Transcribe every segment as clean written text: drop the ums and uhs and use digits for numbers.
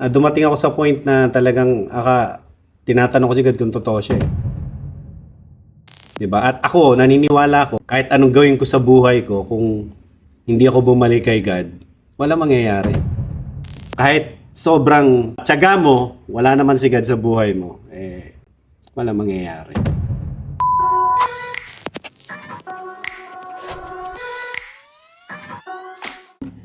Dumating ako sa point na talagang tinatanong ko si God kung totoo siya, eh. 'Di ba? At ako, naniniwala ako, kahit anong gawin ko sa buhay ko, kung hindi ako bumalik kay God, wala mangyayari. Kahit sobrang tiyaga mo, wala naman si God sa buhay mo, wala mangyayari.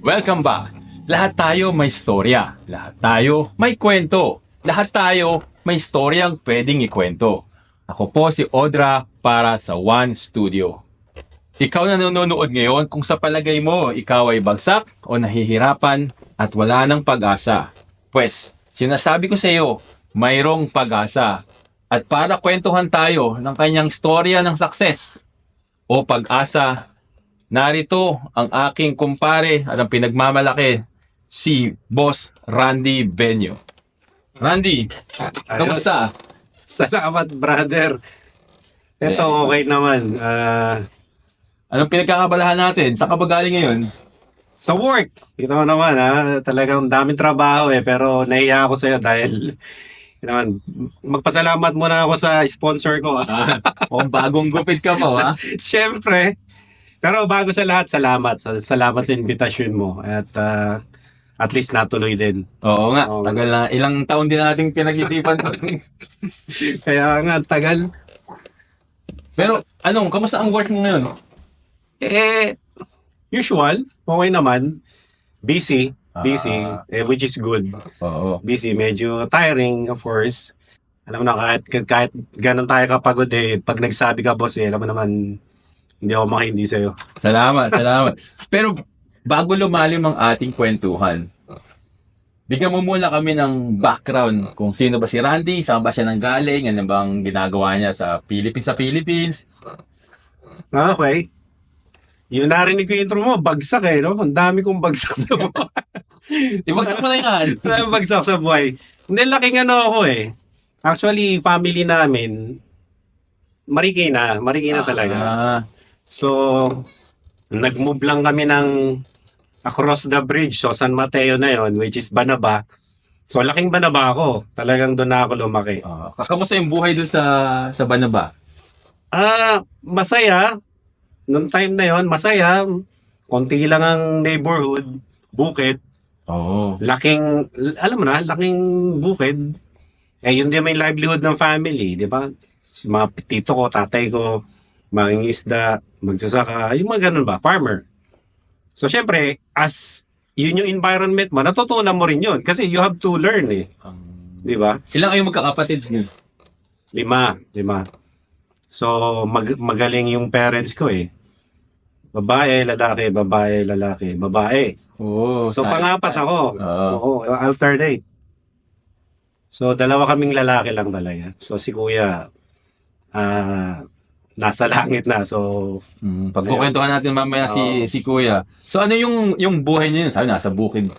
Welcome back! Lahat tayo may storya. Lahat tayo may kwento. Lahat tayo may storyang pwedeng ikwento. Ako po si Audra para sa One Studio. Ikaw na nanonood ngayon, kung sa palagay mo ikaw ay bagsak o nahihirapan at wala ng pag-asa. Pues, sinasabi ko sa iyo, mayroong pag-asa. At para kwentuhan tayo ng kanyang storya ng success o pag-asa, narito ang aking kumpare at ang pinagmamalaki, si Boss Randy Benyo. Randy, kamusta? Salamat, brother. Ito, okay naman. Anong pinagkakabalahan natin? Saan ka ba galing ngayon? Sa work, mo naman, talagang daming trabaho, pero nahiya ako sa'yo dahil naman, magpasalamat muna ako sa sponsor ko. O bagong gupit ka mo, ha? Siyempre. Pero bago sa lahat, salamat. Salamat sa invitasyon mo. At least natuloy din. Oo nga, Oo. tagal na. Ilang taon din nating pinag-isipan. Kaya nga, tagal. Pero, kamusta ang work mo ngayon? Usual. Okay naman. Busy. Busy. Ah. Which is good. Oo. Busy. Medyo tiring, of course. Alam mo na, kahit ganun tayo kapagod, pag nagsabi ka, boss, alam mo naman, hindi ako makahindi sa'yo. Salamat, salamat. Pero, bago lumalim ang ating kwentuhan, bigyan mo muna kami ng background kung sino ba si Randy, saan ba siya nanggaling, ano bang ginagawa niya sa Philippines. Okay. Yung narinig ko yung intro mo, bagsak no? Ang dami kong bagsak sa buhay. Ibagsak mo na yan. Ang dami bagsak sa buhay. Hindi, laking ako Actually, family namin, Marikina talaga. Ah, So, nag-move lang kami ng across the bridge. So, San Mateo na yon, which is Banaba. So, laking Banaba ako. Talagang doon na ako lumaki. kamusta yung buhay doon sa Banaba? Masaya. Noong time na yon, masaya. Konti lang ang neighborhood. Bukid. Oo. Laking, alam mo na, laking bukid. Yun din may livelihood ng family, di ba? Mga tito ko, tatay ko, mangingisda, magsasaka, yung mga ganun ba, farmer. So, syempre, as yun yung environment mo, natutunan mo rin yun. Kasi you have to learn Di ba? Ilang kayong magkakapatid? 5. So, magaling yung parents ko Babae, lalaki, babae, lalaki, babae. Oo. So, pangapat ako. Oo. Oo, alternate. So, 2 kaming lalaki lang talaga. So, si kuya, nasa langit na. So, Pagkukwentuhan natin mamaya si Kuya. So ano yung buhay niyo yun? Sabi nasa bukid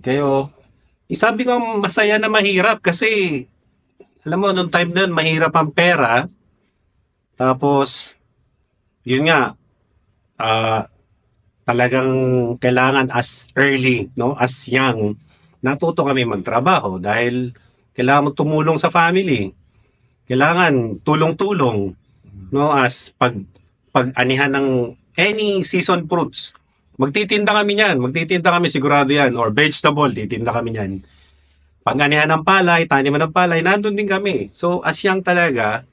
kayo. sabi ko masaya na mahirap kasi, alam mo, nung time na yun, mahirap ang pera. Tapos, yun nga, talagang kailangan as early, no, as young, natuto kami magtrabaho dahil kailangan mo tumulong sa family. Kailangan tulong-tulong, no, as pag-anihan ng any season fruits. Magtitinda kami sigurado yan, or vegetable, titinda kami yan. Pag-anihan ng palay, taniman ng palay, nandun din kami. So, as young talaga,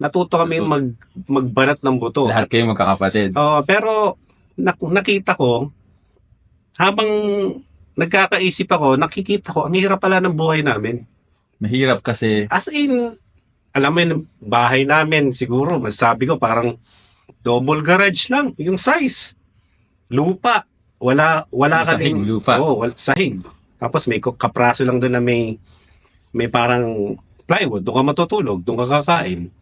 natuto kami magbanat ng buto. Lahat kayo magkakapatid. Pero nakita ko, habang nagkakaisip ako, nakikita ko, ang hirap pala ng buhay namin. Mahirap kasi. As in, alam mo yun, bahay namin, siguro, masasabi ko, parang double garage lang, yung size. Lupa. Wala Sahig, kaming lupa. sahig. Tapos may kapraso lang doon na may parang plywood, doon ka matutulog, doon ka kakain.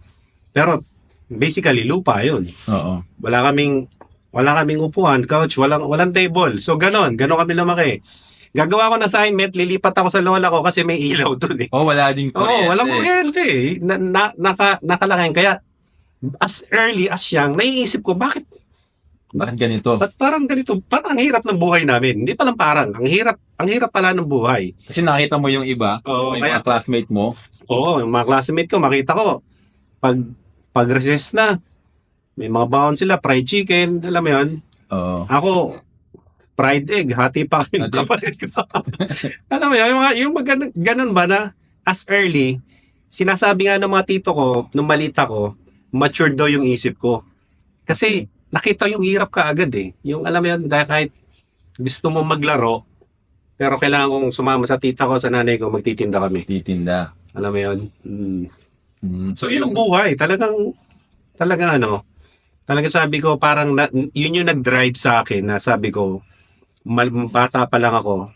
Pero basically lupa 'yun. Oo. Wala kaming upuan, couch, walang table. So ganon kami lumaki. Gagawa ko ng assignment, lilipat ako sa lola ko kasi may ilaw doon Wala ding kuryente. walang kuryente nakalaking. Kaya as early as young, naiisip ko bakit Bakit ganito? Ba't parang ganito? Parang ang hirap ng buhay namin. Hindi pa lang parang. Ang hirap pala ng buhay. Kasi nakita mo yung iba, Oo, yung mga kaya, classmate mo, oo, yung mga classmate ko, makita ko, pag, pag recess na, may mga baon sila, fried chicken, alam mo yun? oo. Ako, fried egg, hati pa kami ng Hati- kapatid ko. Alam mo yun, yung mga ganun ba na, as early, sinasabi nga ng mga tito ko, nung malita ko, matured daw yung isip ko. Kasi, nakita yung hirap ka agad eh. Yung alam mo yun, dahil kahit gusto mo maglaro, pero kailangan kong sumama sa tita ko, sa nanay ko, magtitinda kami. Titinda. Alam mo yun? So, So, yun ang buhay. Talagang ano, talagang sabi ko, parang, yun yung nag-drive sa akin na sabi ko, bata pa lang ako,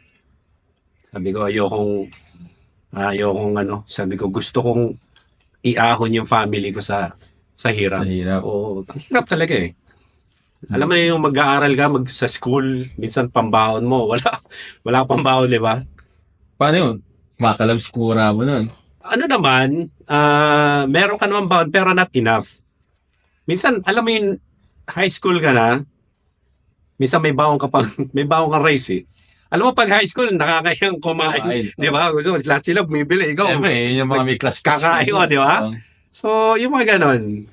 sabi ko, ayokong ano, sabi ko, gusto kong iahon yung family ko sa hirap. sa hirap. Oo, ang hirap talaga eh. Alam mo yung mag-aaral ka, sa school, minsan pambahon mo, wala pambahon, di ba? Paano yun? Makalabs kura mo nun. Ano naman, meron ka naman baon pero not enough. Minsan, alam mo yung high school ka na, minsan may baon ka pang, may baon kang rice eh. Alam mo pag high school, nakakayang kumain. Kumain. Di ba? Gusto, lahat sila bumibili. Ikaw, Siyempre, yun yung mga may crush. kakain mo, di ba? So, yung mga ganon.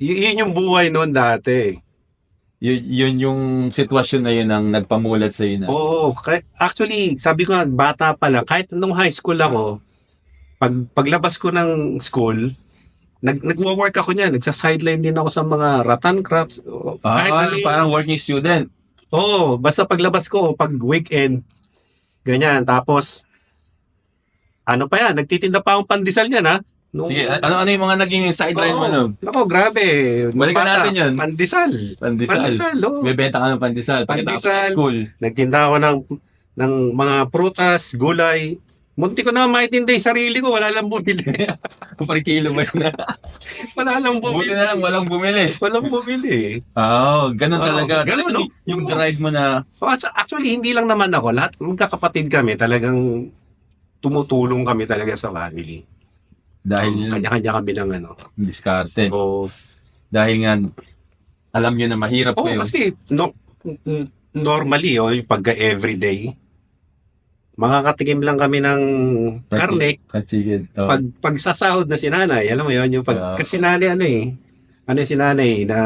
Yun yung buhay noon dati. Yun yung sitwasyon na yun ang nagpamulat sa na. Oo, actually, sabi ko nga, bata pa lang, kahit nung high school ako, paglabas ko ng school, nagwo-work ako niyan, nagsa-sideline din ako sa mga rattan crops. Kahit ano yun. Parang working student. Oo, basta paglabas ko, pag weekend, ganyan. Tapos, ano pa yan, nagtitinda pa akong pandesal niyan ha. Sige, ano yung mga naging sideline mo nun? Nako, grabe. Balikan Bata, natin yun. Pandesal. Pandesal. Oo. May benta ka ng pandesal. Pagkatapos Pandesal. ng school. Nagtinda ako ng mga prutas, gulay. Munti ko na maintindihan yung sarili ko, wala lang bumili. Per kilo ba yun? Wala lang Buti bumili. na lang, walang bumili. Walang bumili. Ganun Oo, talaga. ganun, no? Yung drive mo na, Actually, hindi lang naman ako. Lahat, magkakapatid kami, talagang tumutulong kami talaga sa family. dahil Kanya-kanya kami ng ano. diskarte. Oo. Dahil nga, alam nyo na mahirap Oo, kayo. kasi normally, yung pagka-everyday, makakatikim lang kami ng karne. Chicken. Pag sasahod na si nanay, alam mo yun, yung kasi nanay ano yung si nanay na,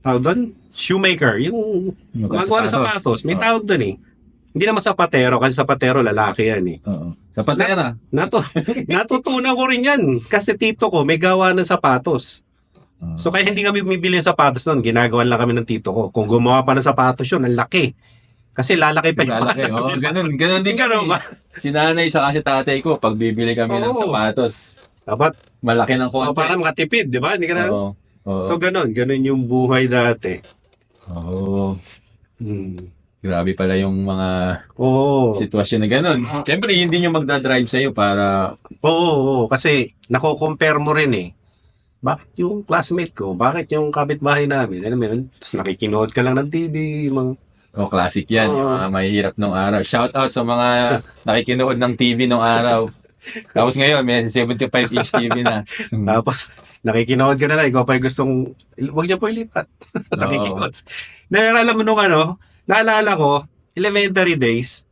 tawag doon? Shoemaker, yung magawa ng sapatos. May tawag doon eh. Hindi naman sapatero, kasi sapatero lalaki yan eh. Oo. Sa patera. Natutunan ko rin yan, kasi tito ko may gawa ng sapatos. So kaya hindi kami bumibili ng sapatos noon, ginagawan lang kami ng tito ko. Kung gumawa pa ng sapatos yun, ang laki. Kasi lalaki pa yung Lalaki. Oo, ganun din Ganun kami. ba? Si nanay sa kasi tatay ko, pag bibili kami ng Oo. sapatos, Dapat, malaki ng konti. para makatipid, di ba? Hindi ka na, Oo. Oo. so ganun yung buhay dati. Oo. Hmm. Grabe pala yung mga Oo. sitwasyon na ganun. Siyempre, hindi nyo magdadrive sa'yo para... Oo, kasi nako-compare mo rin eh. Bakit yung classmate ko? Bakit yung kapitbahay namin? Alam mo yun? Tapos nakikinood ka lang ng TV, mga... classic yan. Oo. Yung mga mahihirap nung araw. Shout out sa mga nakikinood ng TV nung araw. Tapos ngayon, may 75-inch TV na. Tapos, nakikinood ka na lang, ikaw pa yung gustong, huwag niyo po ilipat. Nakikinood. Naalala mo nung naalala ko, elementary days,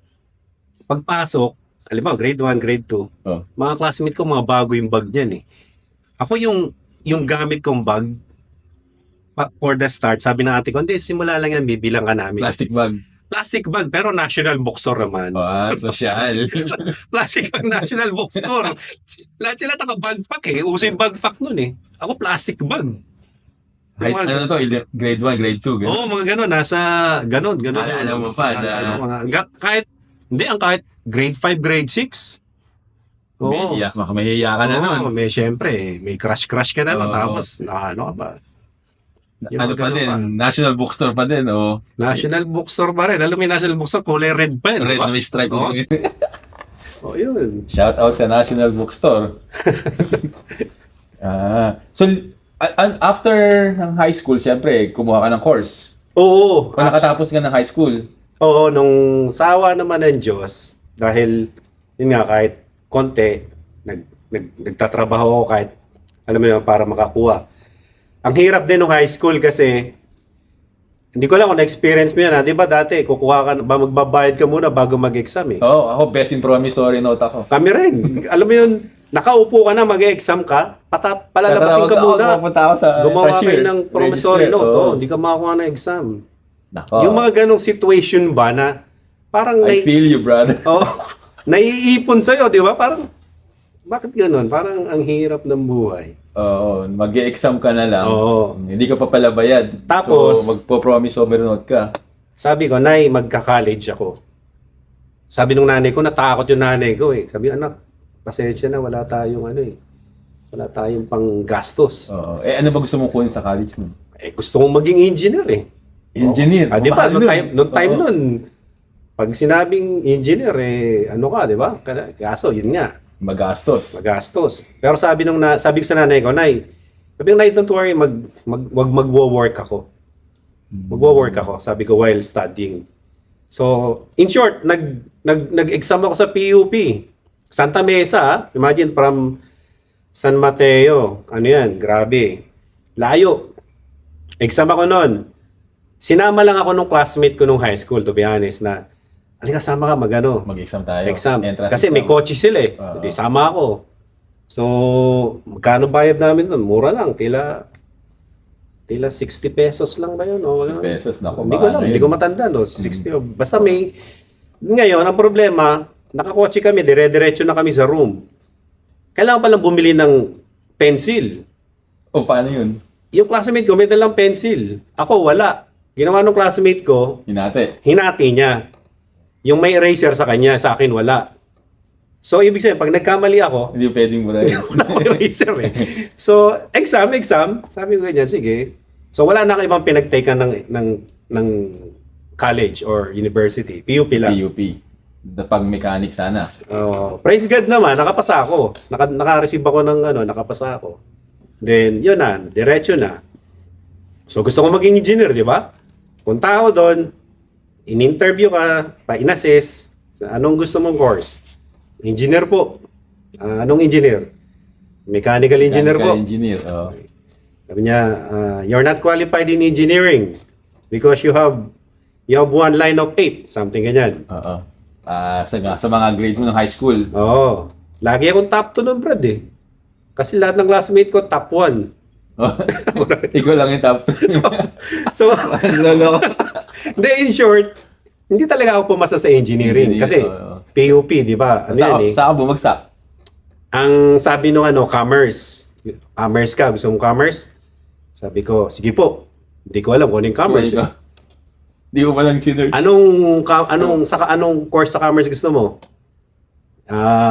pagpasok, alam mo, grade 1, grade 2, Oh. mga classmate ko, mga bago yung bag niyan eh. Ako yung gamit kong bag, for the start, sabi ng ate ko, hindi, simula lang yan, bibilang ka namin. Plastic bag. Plastic bag, pero national bookstore naman. Social. Plastic bag, national bookstore. Lahat sila naka-bagpack eh. Uso yung bagpack nun eh. Ako plastic bag. Ano to? Grade 1, grade 2. Oo, mga ganun. Nasa ganun. Alala mo pa na- Kahit grade 5, grade 6. Oo. Mahiya ka na Oo, nun. may syempre, may crush ka na nun. Oo. Tapos, ano ka ba? Yung Ano mga pa ganun din? National Bookstore pa din, o? National bookstore pa rin. Alam mo yung national bookstore, kulay red pa yun. Red diba? na may stripe. Oo. Oh, yun. Shout out sa National Bookstore. So, after ng high school, siyempre, kumuha ka ng course. Oo. Kung nakatapos ka ng high school, Oo, nung sawa naman ng Diyos, dahil, yun nga, kahit konti, nagtatrabaho ako kahit, alam mo yun, para makakuha. Ang hirap din nung high school kasi, Hindi ko lang kung na-experience mo yan, ha? Di ba dati, kukuha ka, magbabayad ka muna bago mag-exam eh. Oo, ako best in promissory note ako. Kami rin. Alam mo yun, nakaupo ka na, mag-exam ka, palalabasin ka muna. Pupunta ako sa Gumawa cashier, kayo ng promissory register. note. Oo. Oh, hindi ka makakuha ng exam. Nako. Yung mga ganong situation ba na parang I feel you, brother. oh, naiipon sa'yo, di ba? Parang, bakit ganun? Parang ang hirap ng buhay. Oo, mag-exam ka na lang. Oo. Hindi ka pa pala bayad. Tapos- so, magpo-promissory note ka. Sabi ko, Nay, magka-college ako. Sabi nung nanay ko, natakot yung nanay ko eh. Sabi, anak, pasensya na, wala tayong ano eh. Wala tayong pang gastos. Oo. Eh, ano ba gusto mong kunin sa college mo? Eh, gusto kong maging engineer eh. Engineer. Ah, di ba? Mahal Noong time Oo. nun, pag sinabing engineer, eh, ano ka, di ba? Kaso, yun nga, Magastos. magastos. Pero sabi ko sa nanay ko, Nay, sabi ko, Nay, don't worry, magwo-work ako. Magwo-work ako, sabi ko, while studying. So, in short, nag-exam ako sa PUP. Santa Mesa, ah. Imagine, from San Mateo. Ano yan? Grabe. Layo. Exam ako noon. Sinama lang ako nung classmate ko nung high school, to be honest, na, alika, sama ka, Mag-exam tayo. exam. Entrance Kasi may exam. coach sila eh. Oo. Hindi, sama ako. So, magkano bayad namin nun? Mura lang. Tila 60 pesos lang ba yun? O, 60 pesos, naku, Hindi ko baka alam. na Hindi yun. ko matanda. No? 60. Basta may... Ngayon, ang problema, nakakotse kami, dire-diretso na kami sa room. Kailangan palang bumili ng pencil. O, paano yun? Yung classmate ko, may dalang pencil. Ako, wala. Ginawa ng classmate ko, Hinate. hinati niya. Yung may eraser sa kanya, sa akin wala. So, ibig sabihin, pag nagkamali ako, Hindi pwedeng burahin. wala akong eraser eh. So, exam. Sabi ko ganyan, sige. So, wala na akong ibang pinagtaken ng college or university. PUP lang. PUP. Pag mechanic sana. Oh, praise God naman, nakapasa ako. Naka-receive ako ng nakapasa ako. Then, yun na, diretso na. So, gusto ko maging engineer, di ba? Punta ako doon, in-interview ka, pa-in-assess, sa anong gusto mong course? Engineer po. Anong engineer? Mechanical engineer Mechanical po. engineer. Oh. Sabi niya, you're not qualified in engineering because you have one line of 8. Something ganyan. Oo. Sa mga grade mo ng high school. Oo. Lagi akong top 2 nun, Brad eh. Kasi lahat ng classmate ko, top 1. Oh. Ikaw lang yung top 2. So, Lolo. hindi, in short, hindi talaga ako pumasa sa engineering. Engineer, Kasi oo. PUP, di ba? Ano yan eh? Saan ka bumagsak? Ang sabi nung commerce. Commerce ka, gusto mong commerce? Sabi ko, sige po. Hindi ko alam kung ano yung commerce. eh. Di ko palang sinerch. Anong course sa commerce gusto mo?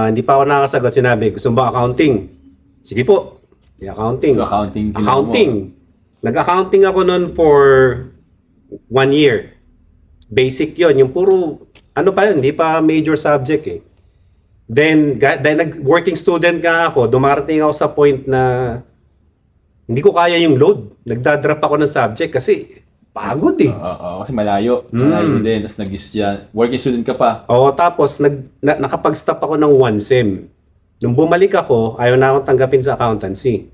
Hindi pa ako nakasagot. Sinabi, gusto mo ba accounting? Sige po. Di accounting. So, accounting. ginawa mo. Accounting. Nag-accounting ako noon for 1 year. Basic yon, yung puro, ano pa yun, hindi pa major subject eh. Then nag-working student nga ako, dumarating ako sa point na hindi ko kaya yung load. Nagdadrop ako ng subject kasi pagod eh. Oo, kasi malayo. Malayo din. Tapos working student ka pa. Oo, tapos nakapag-stop ako ng 1 sem. Nung bumalik ako, ayaw na akong tanggapin sa accountancy.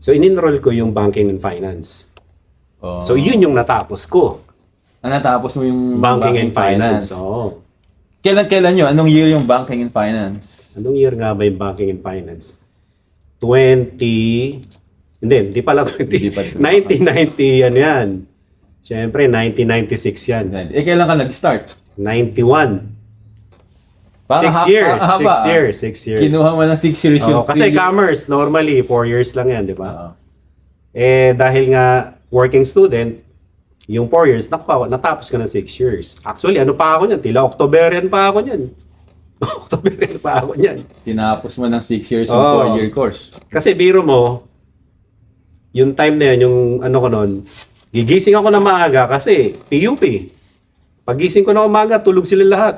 So, in-enroll ko yung banking and finance. Oo. So, yun yung natapos ko. Natapos mo yung Banking and finance. Oo. Kailan yun? Anong year yung banking and finance? Anong year nga ba yung banking and finance? hindi pa lang 20. Hindi pa. 1990, ano yan. Siyempre, 1996 yan. Kailan ka nag-start? 91. Parang 6 years. parang haba, 6 years. Kinuha mo ng 6 years yung Oo, kasi pre- commerce, normally, 4 years lang yan, di ba? Oo. Dahil nga working student, yung 4 years, natapos ka ng 6 years. Actually, ano pa ako niyan? Tila Octoberian pa ako niyan. Octoberian pa ako niyan. Tinapos mo ng 6 years yung Oo. 4-year course. Kasi biro mo, yung time na yun, yung ano ko nun, gigising ako na maaga kasi PUP. Pagising ko na umaga, tulog sila lahat.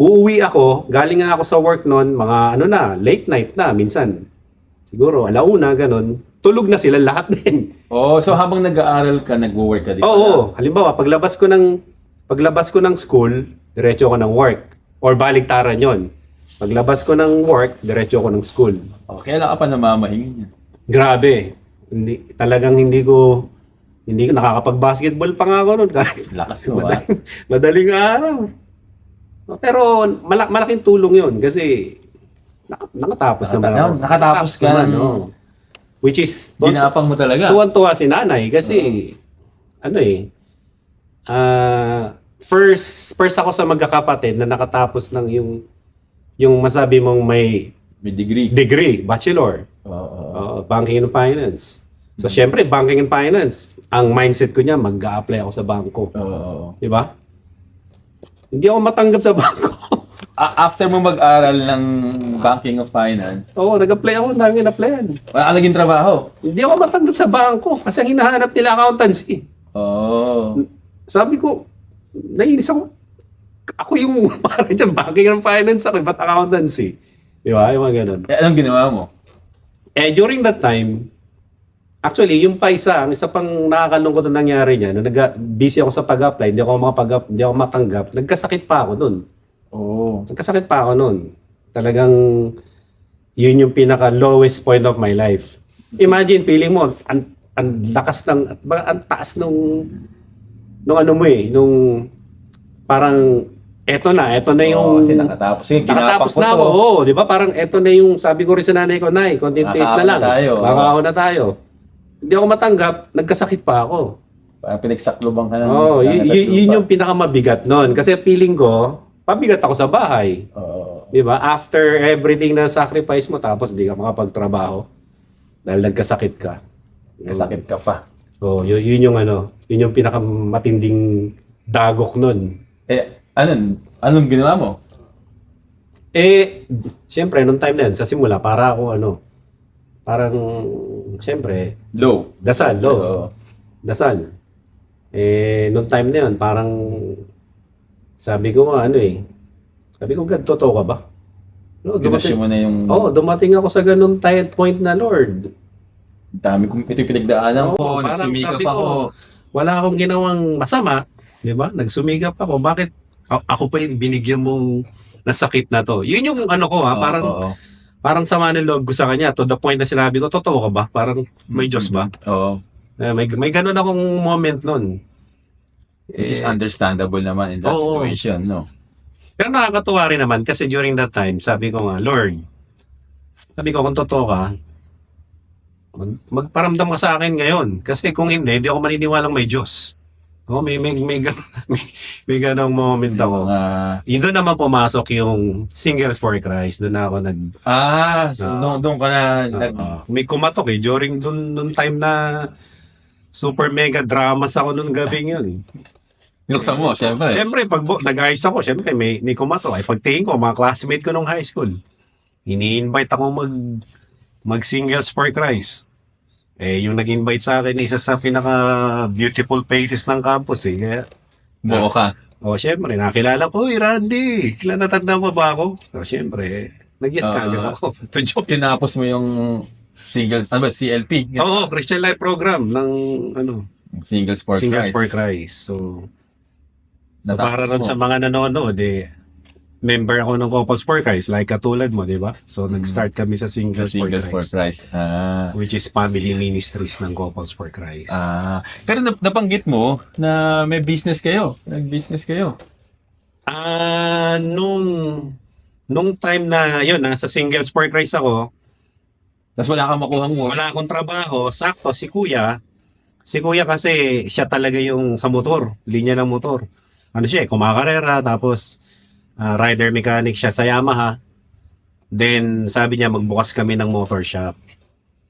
Uuwi ako, galing nga ako sa work nun, mga late night na, minsan. Siguro, alauna, ganun. Tulog na sila lahat din. Oh, so habang nag-aaral ka, nagwo-work ka din Oo, halimbawa, paglabas ko ng school, diretso ako ng work. Or baliktaran yon. Paglabas ko ng work, diretso ako ng school. Oh, kailan ka pa namamahingi niya? Grabe. Talagang hindi ko Hindi nakakapag-basketball pa nga ako noon kahit Lakas mo, ah. madaling araw. Pero malaking tulong yun kasi nakatapos naman ako. Nakatapos ka naman, ng- no. Which is, Ginapang mo talaga. tuwan-tuwa si nanay kasi, first ako sa magkakapatid na nakatapos ng yung masabi mong may May degree. degree, bachelor, banking and finance. So, syempre, banking and finance, ang mindset ko niya, mag-a-apply ako sa bangko. Oo. Di ba? Hindi ako matanggap sa bangko. After mo mag-aral ng banking of finance, Oo, nag-apply ako, ang daming in-applyan. wala ka naging trabaho. Hindi ako matanggap sa bangko kasi ang hinahanap nila accountancy. Oo. Sabi ko, nainis ako. Ako yung parang dyan, banking and finance ako, ba't accountancy? Di ba? Yung mga ganun. Anong ginawa mo? During that time, actually, yung pa isa, ang isa pang nakakalungkot na nangyari niya, nung busy ako sa pag-apply, hindi ako matanggap, nagkasakit pa ako nun. Oo. Nagkasakit pa ako nun. Talagang, yun yung pinaka-lowest point of my life. Imagine, feeling mo, ang lakas ng, ang taas nung ano mo nung parang, eto na yung, Kasi nakatapos. Sige, nakatapos ginapang na ko ako. to. Oo, di ba? Parang eto na yung, sabi ko rin sa nanay ko, Nay, konting taste na Makakaon lang. na tayo. Makakaon na tayo. Hindi ako matanggap, nagkasakit pa ako. Parang pinagsakluban ka ng... Oo, ng yun yung pinakamabigat nun. Kasi feeling ko, pabigat ako sa bahay. Oo. Di ba? After everything na sacrifice mo, tapos di ka makapagtrabaho dahil nagkasakit ka. Kasakit ka pa. So, yun yung pinakamatinding dagok nun. Anong ginawa mo? Siyempre, nung time na yun, sa simula, para ako parang, siyempre, Low. dasal, Oo. dasal. Nung time na yun, parang, sabi ko nga, sabi ko, God, totoo ka ba? No, Ginasyo mo na yung... dumating ako sa ganung tight point na, Lord. Dami kong ito yung pinagdaanan Oo, ko. parang Nagsumikap sabi ako. ko, wala akong ginawang masama. Di ba? Nagsumikap ako. Bakit ako pa yung binigyan mong nasakit na to? Yun yung ano ko parang Oo. parang sama ng loob ko sa kanya. To the point na sinabi ko, totoo ka ba? Parang may Diyos ba? Oo. May ganun akong moment nun. Which is understandable naman in that Oo. situation, no? Pero nakakatuwa rin naman kasi during that time, sabi ko nga, Lord, sabi ko kung totoo ka, magparamdam ka sa akin ngayon. Kasi kung hindi ako maniniwalang may Diyos. May ganong moment ako. Yun doon naman pumasok yung Singles for Christ. Doon ako Doon ka na may kumatok during doon time na super mega dramas ako noong gabing yun. Niluksan mo, syempre. Siyempre, pag nag-ayos ako, siyempre may kumatok. Ay pagtingin ko, mga classmate ko nung high school, ini-invite ako mag-Singles for Christ. Yung nag-invite sa akin, isa sa pinaka-beautiful places ng campus Kaya, Buo ka. siyempre, nakilala ko, Randy, natanda mo ba ako? Siyempre, nag-yes ka agad ako. To joke. Tinapos mo yung CLP. Oo, Christian Life Program ng Singles for Singles Christ. for Christ. So Natapos para ron mo. sa mga nanonood, member ako ng Couples for Christ, like katulad mo, di ba? So nag-start kami sa Singles, Singles for for Christ. Christ. Which is family ministries ng Couples for Christ. Pero nabanggit mo na may business kayo. Nag-business kayo. Nung time na yun, sa Singles for Christ ako, Tapos wala kang makuhang mo. wala akong trabaho, sakto si Kuya kasi siya talaga yung sa motor, linya ng motor. Ano siya, kumakarera, tapos rider mechanic siya sa Yamaha. Then sabi niya magbukas kami ng motor shop.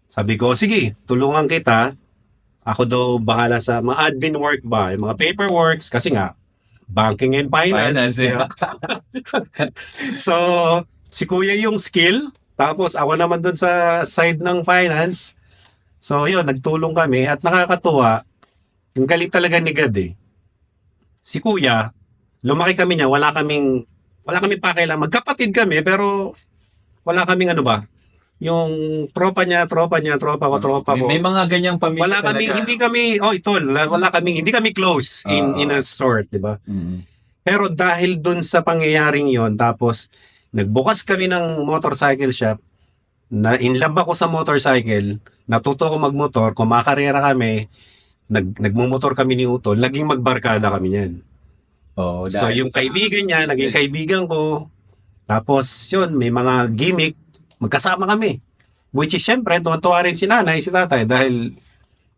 Sabi ko, sige, tulungan kita. Ako daw bahala sa mga admin work ba, yung mga paperworks, kasi nga, banking and finance. Finance, So, si Kuya yung skill, tapos ako naman dun sa side ng finance. So, yun, nagtulong kami at nakakatuwa. Ang galing talaga ni God Si Kuya, lumaki kami niya, wala kaming pakialam. Magkapatid kami, pero wala kaming yung tropa ko. May mga ganyang pamilya Wala kami, hindi kami close in a sort, di ba? Pero dahil dun sa pangyayaring yon, tapos nagbukas kami ng motorcycle shop, na in love ako sa motorcycle, natuto ko magmotor, kumakarera kami, nagmumotor kami ni Utol, naging magbarkada kami niyan. Oh, So dahil yung sa kaibigan niya, naging business. kaibigan ko. Tapos yun, may mga gimmick, magkasama kami. Which is syempre, tuwa rin si nanay, si tatay dahil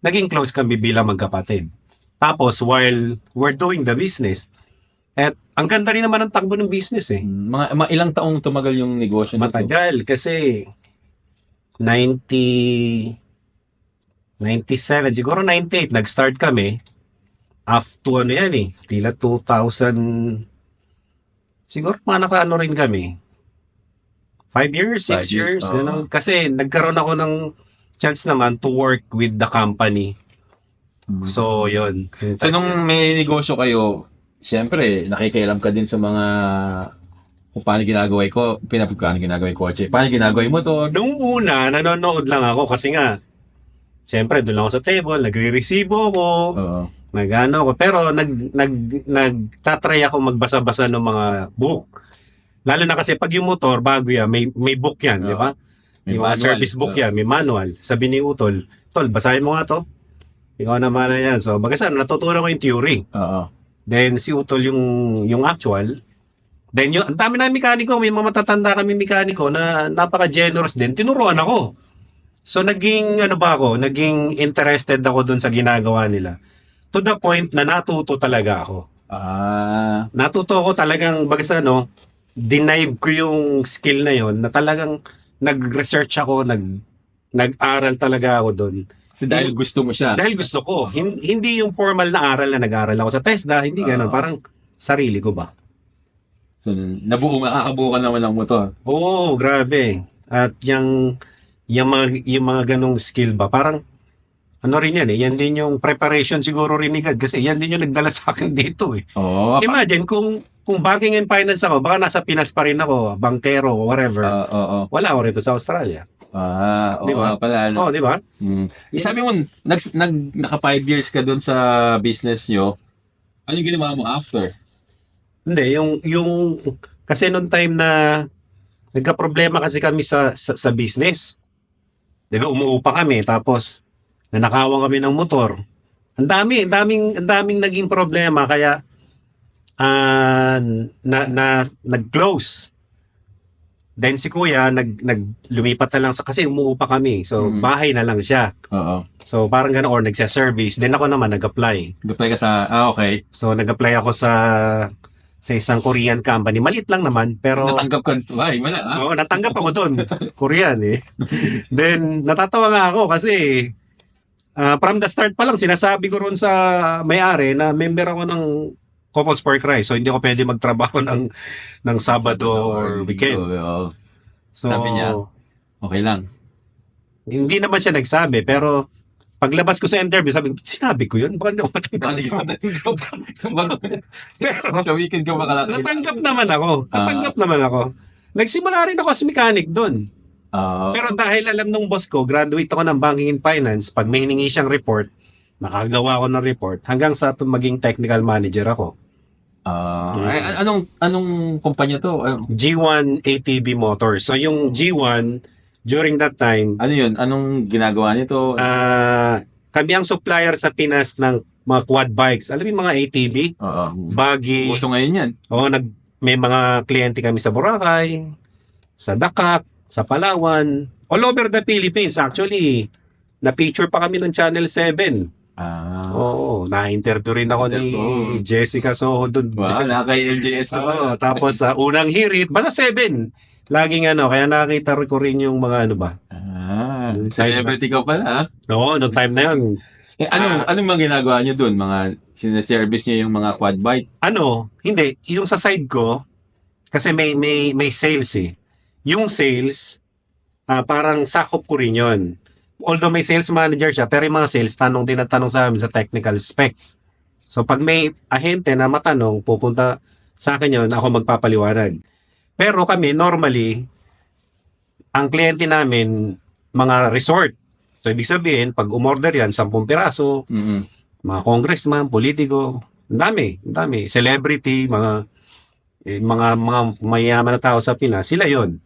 naging close kami bilang magkapatid. Tapos while we're doing the business, at ang ganda rin naman ng takbo ng business eh. Mga ilang taong tumagal yung negosyo nito? Matagal kasi 90 97, siguro 98 nag-start kami. Up to ano yan eh, tila 2000, siguro mga nakaano rin kami. 5 years, 6 5 years, years, oo. gano'n. Kasi nagkaroon ako ng chance naman to work with the company. So, yun. So, nung may negosyo kayo, syempre, nakikialam ka din sa mga kung paano ginagawa ko, paano ginagawa yung kotse, paano ginagawa yung motor. Nung una, nanonood lang ako kasi nga, syempre, doon lang ako sa table, nagre-resibo ako, Oo. nagano ako. Pero nagtatry ako magbasa-basa ng mga book. Lalo na kasi pag yung motor, bago yan, may book yan, di ba? May Yung mga manual. service book yan, may manual. Sabi ni Utol, Tol, basahin mo nga to. Ikaw naman na yan. So, bagay natutunan ko yung theory. Oo. Then, si Utol yung actual. Then, ang dami na mekaniko, may mga matatanda kami mekaniko na napaka-generous din. Tinuruan ako. So, naging naging interested ako dun sa ginagawa nila. To the point na natuto talaga ako. Natuto ako talagang, denive ko yung skill na yon na talagang nag-research ako, nag-aral talaga ako doon. Kasi dahil gusto mo siya. Dahil gusto ko. Hindi yung formal na aral na nag-aral ako sa TESDA, hindi ganun. Parang sarili ko ba? So, makakabuo ka naman ng motor. Oo, grabe. At yung mga ganong skill ba, parang ano rin yan eh, yan din yung preparation siguro rin ni God kasi yan din yung nagdala sa akin dito eh. Oo. Imagine kung banking and finance ako, baka nasa Pinas pa rin ako, bankero or whatever. Oo. Wala ako rito sa Australia. Oo Di ba? nga pala. Oo, di ba? Sabi mo, naka 5 years ka doon sa business nyo. Ano yung ginawa mo after? Hindi, yung kasi noong time na nagka-problema kasi kami sa business. Di ba, umuupa kami, tapos nanakawan kami ng motor. Ang daming naging problema, kaya nag-close. Then si Kuya, lumipat na lang kasi umuupa kami. So, bahay na lang siya. Oo. So, parang gano'n, or nagsa-service. Then ako naman, nag-apply. Nag-apply ka sa, okay. So, nag-apply ako sa isang Korean company. Maliit lang naman, pero... Natanggap ka ba? Wala. Oo, natanggap ako doon. Korean eh. Then, natatawa nga ako kasi from the start pa lang, sinasabi ko ron sa may-ari na member ako ng Couples for Christ. So, hindi ako pwede magtrabaho ng Sabado or weekend. Oo. So, Sabi niya, okay lang. hindi naman siya nagsabi, pero paglabas ko sa interview, sabi ko, sinabi ko yun? Baka hindi ako matanggap. Pero, Sa weekend ka makalaki. natanggap naman ako. Nagsimula rin ako as mechanic doon. Pero dahil alam nung boss ko, graduate ako ng banking and finance, pag may hiningi siyang report, nakagawa ako ng report, hanggang sa maging technical manager ako. Anong kumpanya to? G1 ATV Motors. So yung G1, during that time, Ano yun? Anong ginagawa nito? kami ang supplier sa Pinas ng mga quad bikes. Alam mo yung mga ATV? Oo. Buggy. Uso ngayon yan. Oo, may mga kliyente kami sa Boracay, sa Dakak, sa Palawan, all over the Philippines. Actually, na-feature pa kami ng Channel 7. Oo, na-interview rin ako ni Jessica Soho doon. Wow, nakaka-LJS ka ba? Tapos sa unang hirit, basta 7. Laging kaya nakita ko rin yung mga Celebrity ka pala. Oo, noong time na yun. Anong mga ginagawa nyo doon? Mga sineservice nyo yung mga quad bike? Hindi. Yung sa side ko, kasi may sales eh. Yung sales, parang sakop ko rin yun. Although may sales manager siya, pero yung mga sales, tanong din at tanong sa amin sa technical spec. So pag may ahente na matanong, pupunta sa akin yun, ako magpapaliwanag. Pero kami, normally, ang kliyente namin, mga resort. So ibig sabihin, pag umorder yan, 10 piraso, mga congressman, politiko, ang dami. Celebrity, mga mayaman na tao sa Pinas, sila yon.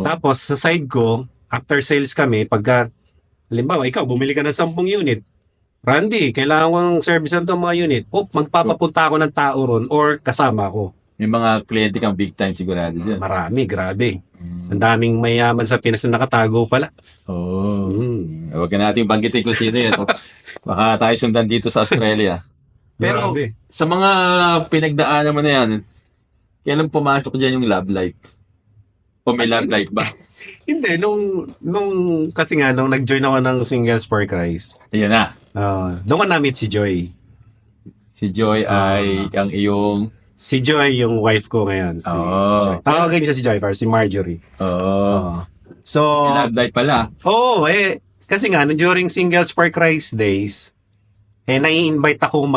Tapos sa side ko, after sales kami, pagka halimbawa, ikaw, bumili ka ng 10 unit. Randy, kailangan kong servicean to mga unit. Magpapapunta ako ng tao ron or kasama ko. May mga kliyente kang big time sigurado dyan. Marami, grabe. Ang daming mayaman sa Pinas na nakatago pala. Oh. Mm. Huwag ka natin banggitin kung sino yan. Baka tayo sundan dito sa Australia. Pero Grabe. sa mga pinagdaanan mo na yan, kailan pumasok dyan yung love life? O may love life ba? Hindi, kasi nga, nung nag-join ako ng Singles for Christ, Ayan na. doon ko na-meet si Joy. Si Joy ay ang iyong... Si Joy, yung wife ko ngayon. Si Joy. Tawagin siya si Joy, si Marjorie. Oo. So, May love life pala. kasi nga, during Singles for Christ days, nai-invite ako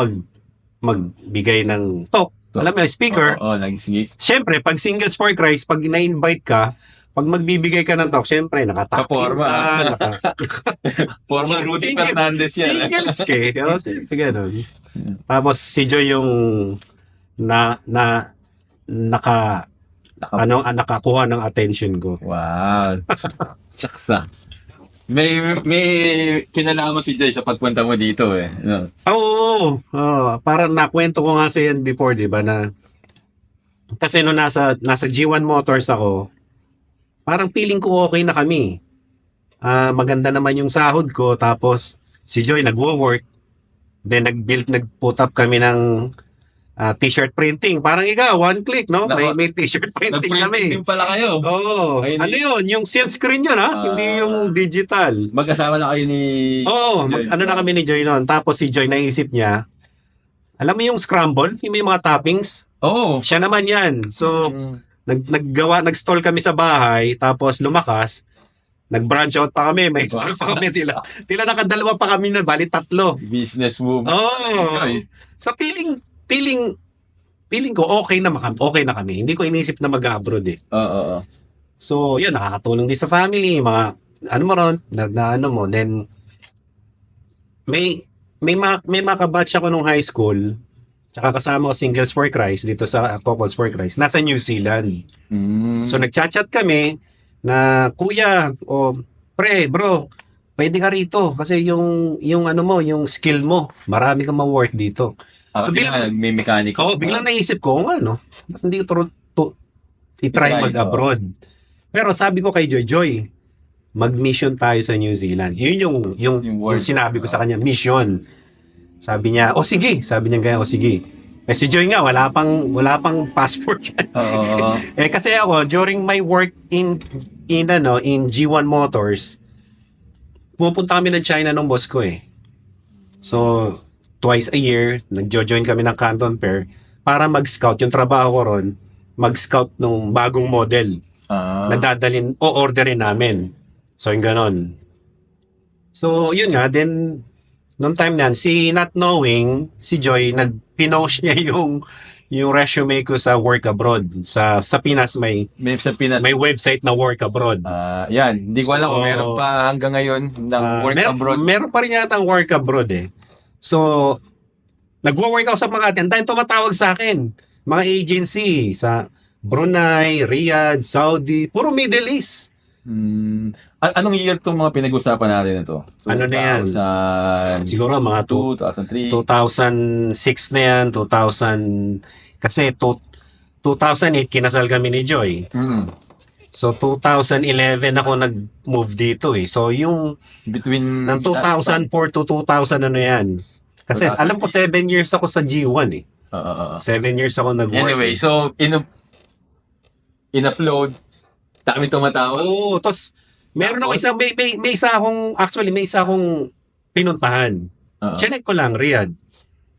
magbigay ng talk. Alam mo, speaker. Oo, sige. Siyempre, pag Singles for Christ, pag na-invite ka, pag magbibigay ka ng talk, siyempre, nakatakin Kaporma. ka. Former Rudy Fernandez yan. Singles ka eh. Siyempre, ganun. Tapos, si Joy yung nakakuha ng attention ko. Wow. Saksa. May kinalaman si Joy sa pagpunta mo dito eh. No? Oo. Parang nakwento ko nga sa yan before, di ba, na kasi nung nasa G1 Motors ako, parang feeling ko okay na kami. Maganda naman yung sahod ko, tapos si Joy nagwo-work, then nag-put up kami ng t-shirt printing. Parang ikaw, one click, no? May t-shirt printing kami. Nag-printing din pala kayo. Oo. Ayun, Ano yun? Yung silk screen yun, ha? Hindi yung digital. Magkasama na kayo ni Joy. Ano na kami ni Joy noon. Tapos si Joy naisip niya, alam mo yung scramble? Yung may mga toppings? Oo. Siya naman yan. So, nag-stall kami sa bahay, tapos lumakas, nag-branch out pa kami, may stall pa kami. Tila nakadalawa pa kami na, bali 3. Business move. Joy. Sa feeling ko okay na kami. Hindi ko inisip na mag-abroad eh. Oo. So, yun, nakakatulong din sa family, mga, ano mo ron, ano mo, then, may mga kabatch ako nung high school, tsaka kasama ko Singles for Christ, dito sa Couples for Christ, nasa New Zealand. So, nagchat-chat kami, na, kuya, pre, bro, pwede ka rito, kasi yung ano mo, yung skill mo, marami kang ma-work dito. So, may mechanic. Biglang naisip ko, ano, hindi ko i-try mag-abroad. Pero sabi ko kay Joy, mag-mission tayo sa New Zealand. Yun yung sinabi ko sa kanya, mission. Sabi niya, sige. Sabi niya ganyan, sige. Si Joy nga, wala pang passport yan. Kasi ako, during my work in G1 Motors, pumunta kami ng China ng boss ko eh. So, twice a year, nagjo-join kami ng Canton Fair para mag-scout. Yung trabaho ko ron, mag-scout ng bagong model na dadalhin o orderin namin. So, yung ganon. So, yun nga, then, noong time na not knowing, si Joy, nag-pinost niya yung resume ko sa work abroad. Sa Pinas, may website na work abroad. Yan, hindi ko alam kung meron pa hanggang ngayon ng work abroad. Meron pa rin yata ang work abroad eh. So, nagwo-work ako sa Makati. Ang dahil tumatawag sa akin. Mga agency sa Brunei, Riyadh, Saudi, puro Middle East. Anong year itong mga pinag-usapan natin ito? Ano na yan? Siguro mga 2003. 2006 na yan, 2000. Kasi 2008 kinasal kami ni Joy. So 2011 ako nag-move dito eh. So yung between ng 2004 to 2000 ano yan. Kasi alam ko 7 years ako sa G1 eh. 7 years ako nag-work. Anyway, so in-upload, dami tumatawag. Tapos meron ako may isa akong pinuntahan. Chinek ko lang, Riyadh.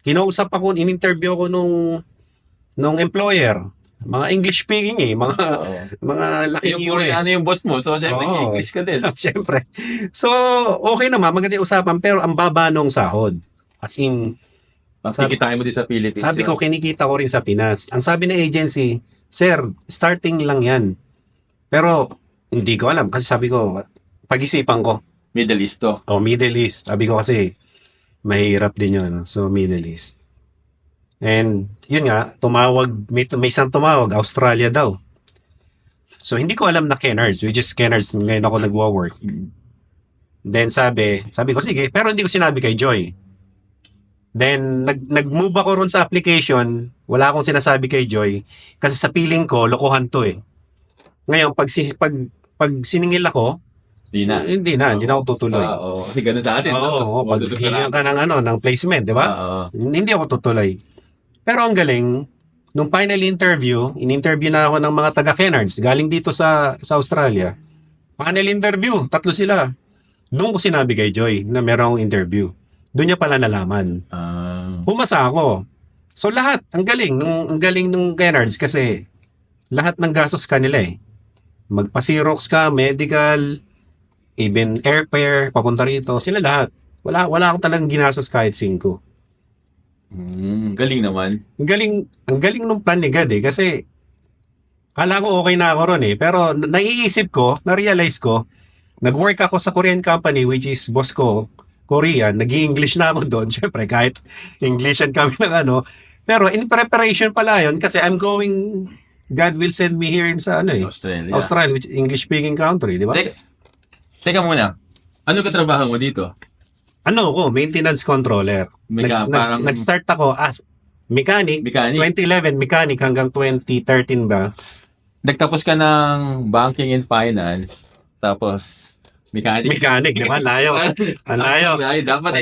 Kinausap ako, in-interview ako nung employer. Mga English speaking eh, mga laking US. Ano yung boss mo? So, syempre, English ka din. Syempre. So, okay naman, maganda yung usapan, pero ang baba nung sahod. As in, kikitain mo din sa Philippines. Sabi ko, kinikita ko rin sa Pinas. Ang sabi ng agency, sir, starting lang yan. Pero, hindi ko alam. Kasi sabi ko, pag-isipan ko. Middle East to. Middle East. Sabi ko kasi, mahirap din yun. So, Middle East. And, yun nga, may isang tumawag, Australia daw. So, hindi ko alam na Kennards. Which is Kennards, ngayon ako nagwo-work. Then, sabi ko, sige. Pero hindi ko sinabi kay Joy. Then, nag-move ako ron sa application. Wala akong sinasabi kay Joy. Kasi sa feeling ko, lokohan to eh. Ngayon, pag siningil ako, Di na. hindi na ako tutuloy. Oo. Kasi ganun sa atin. Oo, pag hingan ka ng placement, di ba? Oo. Hindi ako tutuloy. Pero ang galing, nung final interview, in-interview na ako ng mga taga Kennards, galing dito sa Australia. Panel interview, 3 sila. Doon ko sinabi kay Joy na merong interview. Doon niya pala nalaman. Pumasa ako. So lahat, ang galing nung Kennards kasi lahat ng gastos kanila eh. Magpa-Xerox ka, medical, even airfare, papunta rito, sila lahat. Wala ako talagang ginastos kahit 5. Galing naman. Ang galing nung plan ni God eh, kasi kala ko okay na ako ron eh. Pero naiisip ko, na-realize ko, nag-work ako sa Korean company which is boss ko, Korean, nag-i-English na ako doon. Siyempre, kahit Englishan kami ng ano. Pero in preparation pala yun kasi I'm going, God will send me here sa Australia, which is English-speaking country, di ba? Teka muna. Ano ka trabaho mo dito? Maintenance controller. Nag-start ako as mechanic. 2011 mechanic hanggang 2013 ba? Nagtapos ka ng banking and finance. Tapos, mechanic, di ba? Layo. Ang layo. Dapat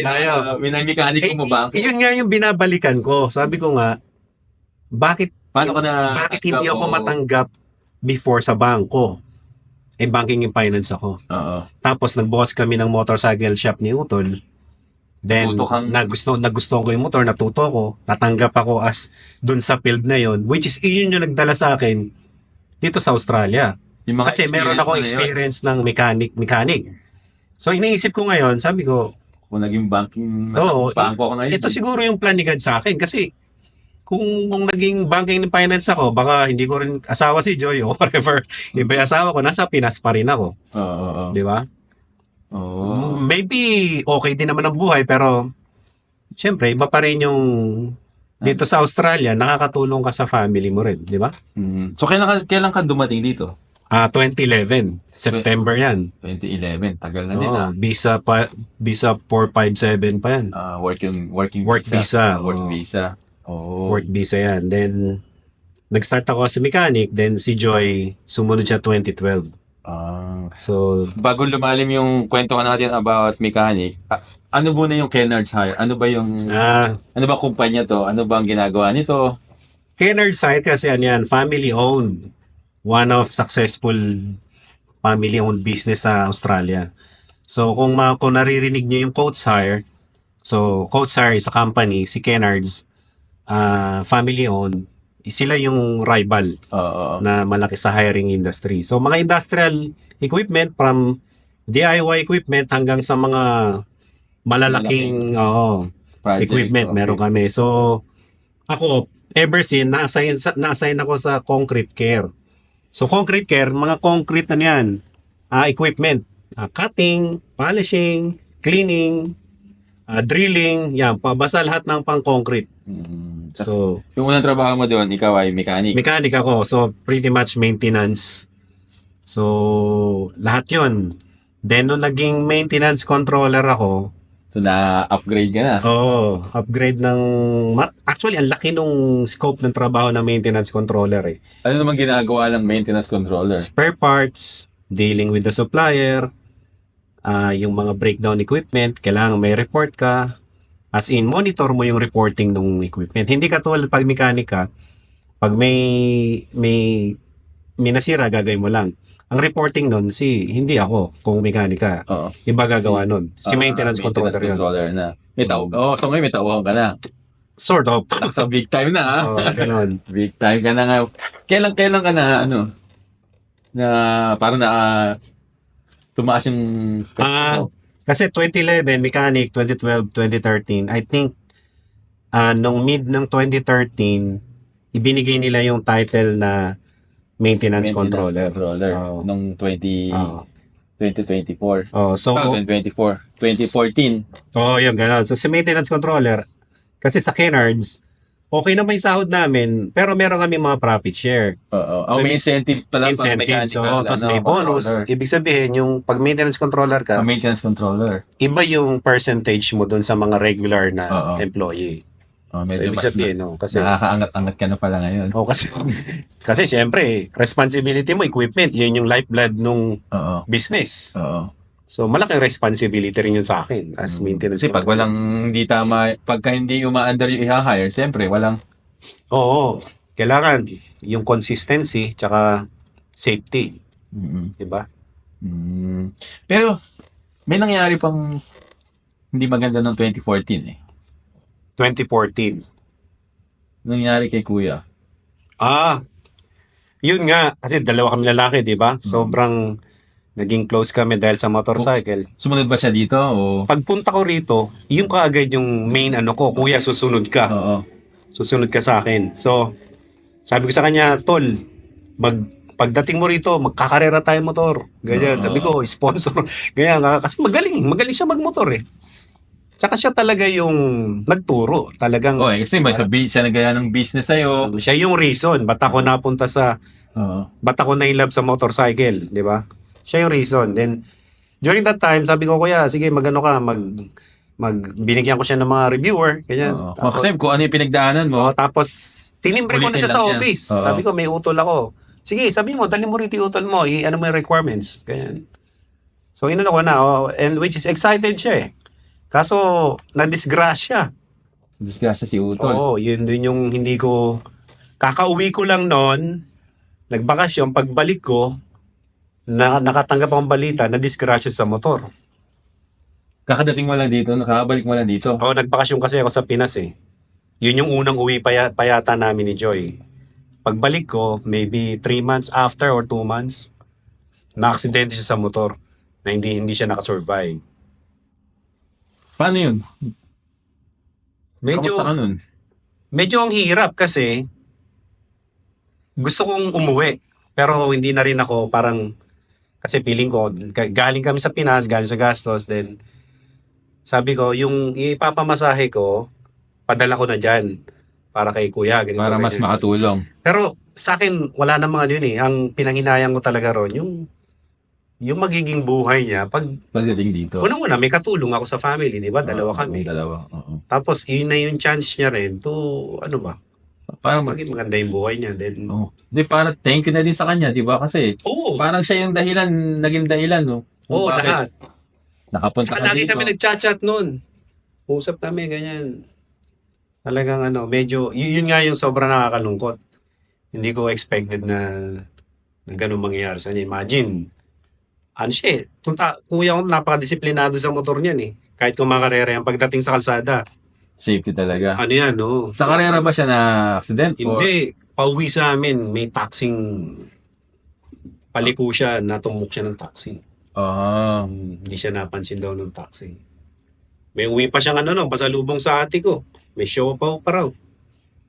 minang-mechanic mo ba? Yun nga yung binabalikan ko. Sabi ko nga, bakit hindi ako matanggap before sa bangko? Banking and finance ako. Oo. Tapos nagbukas kami ng motorcycle shop ni Utol. Then, nagustuhan ko yung motor, natuto ko, natanggap ako as dun sa field na yon, which is yun yung nagdala sa akin dito sa Australia. Kasi meron akong experience ng mechanic. So, iniisip ko ngayon, sabi ko, kung naging banking, bangko ako ngayon. Ito siguro yung plan ni God sa akin kasi kung naging banking and finance ako, baka hindi ko rin asawa si Joy o whatever. Iba yung asawa ko, nasa Pinas pa rin ako. Oo. Di ba? Maybe okay din naman ang buhay pero syempre iba pa rin yung dito sa Australia nakakatulong ka sa family mo rin, di ba? So kailan ka dumating dito? 2011, September yan. 2011, tagal na din Visa 457 pa yan. Work visa. Work visa yan. Then nag-start ako as a mechanic, then si Joy sumunod siya 2012. So, bago lumalim yung kwento natin about mechanic, ano muna yung Kennards Hire? Ano ba kumpanya to? Ano ba ang ginagawa nito? Kennards Hire kasi yan, family-owned. One of successful family-owned business sa Australia. So, kung naririnig nyo yung Coates Hire, so Coates Hire is a company, si Kennards, family-owned, sila yung rival na malaki sa hiring industry. So mga industrial equipment from DIY equipment hanggang sa mga malalaking equipment meron kami. So ako ever since na-assign ako sa concrete care. So concrete care, mga concrete na niyan, equipment, cutting, polishing, cleaning, drilling, yan, basta lahat ng pang-concrete. So, yung unang trabaho mo doon, ikaw ay mechanic. Mechanic ako, so pretty much maintenance. So, lahat yun. Then, nung naging maintenance controller ako, so, na-upgrade ka na? Oo, upgrade ng... Actually, ang laki nung scope ng trabaho ng maintenance controller eh. Ano naman ginagawa ng maintenance controller? Spare parts, dealing with the supplier, yung mga breakdown equipment, kailangan may report ka. As in, monitor mo yung reporting ng equipment. Hindi katulad pag mekanika, pag may nasira, gagawin mo lang. Ang reporting nun, hindi ako, kung mekanika. Iba gagawa nun. Si maintenance controller yun. Na. So ngayon may tauhan ka na. Sort of. Sa big time na ganun. Big time ka na nga. Kailan ka na, na parang tumaas yung... Kasi 2011, mechanic, 2012, 2013, I think, nung mid ng 2013, ibinigay nila yung title na maintenance controller. Nung 2024. So, 2014. yun, gano'n. So, si maintenance controller, kasi sa Kennards, okay naman yung sahod namin, pero meron kami mga profit share. Oo. So, May incentive pala pag Incentive. mechanical, So, tapos may bonus. controller. Ibig sabihin, yung pag maintenance controller ka, Maintenance controller. iba yung percentage mo dun sa mga regular na Oo. employee. So, Medyo ibig mas sabihin, no? Kasi, nakakaangat-angat ka na pala ngayon. kasi syempre, responsibility mo, equipment, yun yung lifeblood nung Oo. business. Oo. So, malaking responsibility rin yun sa akin as maintenance. Kasi pag walang hindi tama, pagka hindi uma-under yung i-hire, siyempre walang Oo, kailangan yung consistency tsaka safety, Mm. 'di ba? Pero may nangyari pang hindi maganda noong 2014 eh. 2014. Nangyari kay Kuya. Yun nga kasi dalawa kami lalaki, 'di ba? Sobrang naging close kami dahil sa motorcycle. Sumunod ba siya dito o Pagpunta ko rito, yung kaagad yung main ano ko, kuya susunod ka. Oo. Susunod ka sa akin. So, sabi ko sa kanya, tol, pagdating mo rito, magkakarera tayo motor. Ganyan. Oo. Sabi ko, sponsor. Ganyan. Kasi magaling siya magmotor eh. Tsaka siya talaga yung nagturo. Talagang, Kasi may siya nagaya ng business sa'yo. siya yung reason. Ba't ako napunta sa, Oo. ba't ako na-inlove sa motorcycle. Di ba? Siya yung reason. Then, during that time, sabi ko, kuya, sige, magano ka, binigyan ko siya ng mga reviewer. Ganyan. Oo. Kasi kung ano yung pinagdaanan mo, Tapos, tinimbre ko na Ulitin siya sa lang niya. office. Oo. Sabi ko, may utol ako. Sige, sabi mo, dali mo rito yung utol mo. Ano mo yung requirements. Ganyan. So, inano ko na. And which is excited siya eh. Kaso, na-disgrasya. disgrasya si Utol. Oo, yun din yung hindi ko... Kakauwi ko lang noon, nagbakasyon, pagbalik ko, nakatanggap akong balita, na-disgrasya sa motor. Kakadating mo lang dito, nakabalik mo lang dito. Oo, nagbakasyon kasi ako sa Pinas eh. Yun yung unang uwi payata namin ni Joy. Pagbalik ko, maybe 3 months after or 2 months, na-aksidente siya sa motor na hindi siya nakasurvive. Paano yun? Medyo, Kamusta ka nun? medyo ang hirap kasi gusto kong umuwi. Pero hindi na rin ako parang, kasi feeling ko, galing kami sa Pinas, galing sa gastos, then sabi ko, yung ipapamasahe ko, padala ko na dyan para kay kuya. Ganito, Para mas ganyan. makatulong. Pero sa akin, wala namang ano yun eh. Ang pinanghinayang ko talaga ron, yung magiging buhay niya. Pagdating dito. Unang-una, may katulong ako sa family, di ba? Dalawa Oo, kami. Dalawa. Oo. Tapos, yun na yung chance niya rin to, ano ba, Parang maging maganda yung buhay niya. Then, Di, parang thank you na din sa kanya, di ba? Kasi oo, parang siya yung dahilan, naging dahilan, no? Kung oo, bakit lahat. Nakapunta Tsaka ka lagi dito. kami nagchat-chat noon. Usap kami, ganyan. Talagang ano, medyo, yun nga yung sobrang nakakalungkot. Hindi ko expected na ganun mangyayari sa niya. Imagine, ano siya eh, kuya ko napakadisiplinado sa motor niyan eh. Kahit kumakarera yan, pagdating sa kalsada, Safety talaga. ano yan, no? Sa karera ba siya na accident? Hindi, pauwi sa amin, may taxing, paliko siya, natumbok siya ng taxi. Hindi siya napansin daw ng taxi. May uwi pa siyang ano, no, pasalubong sa ate ko. May show pa raw.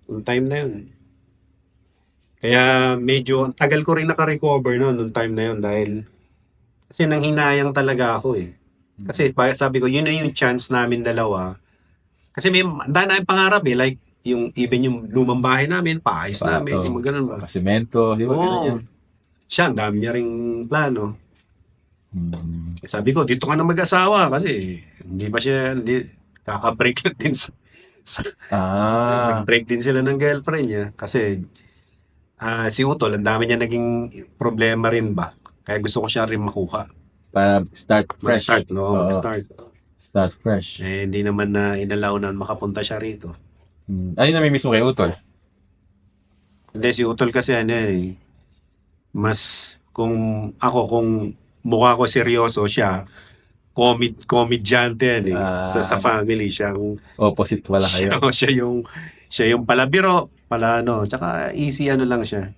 Noong time na yun. Kaya medyo, tagal ko rin naka-recover noong time na yun dahil kasi nanghinayang talaga ako eh. Kasi sabi ko, yun na yung chance namin dalawa. Kasi may dahil namin pangarap eh, like even yung lumang bahay namin, paayos namin, yung mga ganun ba. Pasimento, di ba? Ganun Oo. yan. Siya, ang dami niya ring plano. Sabi ko, dito ka na mag-asawa kasi hindi kaka-break lang din nag-break din sila ng girlfriend niya kasi si Utol, ang dami niya naging problema rin ba. Kaya gusto ko siya rin makuha. Para start fresh. Mag-start, no? Oo. Mag-start. Start fresh. Hindi naman na inalaw na makapunta siya rito. Ano yung namimiss mo kay Utol? Hindi, si Utol kasi ano eh, mas kung mukha ko seryoso siya, komedyante yan eh. Sa family siya. Opposite wala kayo. Siya yung palabiro, tsaka easy ano lang siya.